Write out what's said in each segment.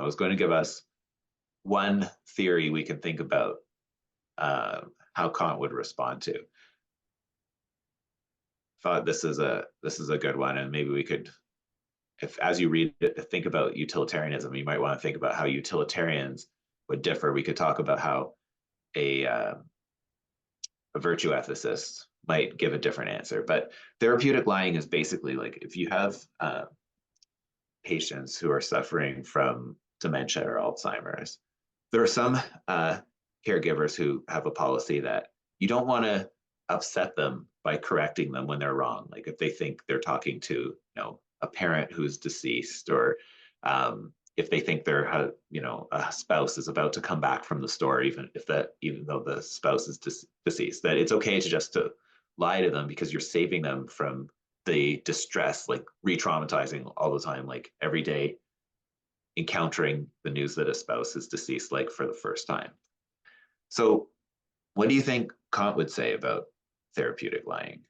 was going to give us one theory we can think about how Kant would respond to. Thought this is a good one, and maybe we could, if as you read it, think about utilitarianism, you might want to think about how utilitarians would differ. We could talk about how a virtue ethicist might give a different answer. But therapeutic lying is basically like if you have patients who are suffering from dementia or Alzheimer's, there are some caregivers who have a policy that you don't want to upset them by correcting them when they're wrong. Like if they think they're talking to, a parent who's deceased, or if they think their, a spouse is about to come back from the store, even though the spouse is deceased, that it's okay to lie to them because you're saving them from the distress, like re-traumatizing all the time, like every day encountering the news that a spouse is deceased, like for the first time. So what do you think Kant would say about therapeutic lying?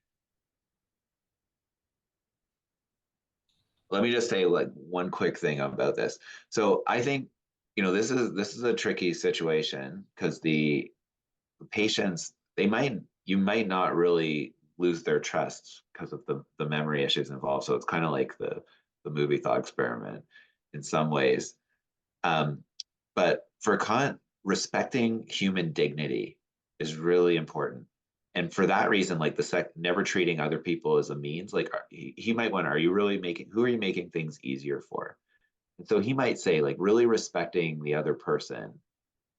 Let me just say like one quick thing about this. So I think, this is a tricky situation because the patients, you might not really lose their trust because of the memory issues involved. So it's kind of like the movie thought experiment in some ways. But for Kant, respecting human dignity is really important. And for that reason, like never treating other people as a means, like he might wonder, who are you making things easier for? And so he might say, like, really respecting the other person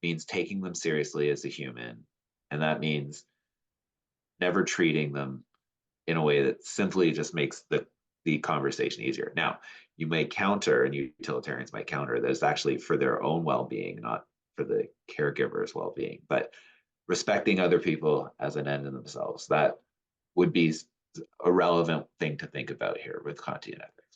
means taking them seriously as a human. And that means never treating them in a way that simply just makes the conversation easier. Now, you may counter, and utilitarians might counter, that it's actually for their own well-being, not for the caregiver's well-being. But respecting other people as an end in themselves, that would be a relevant thing to think about here with Kantian ethics.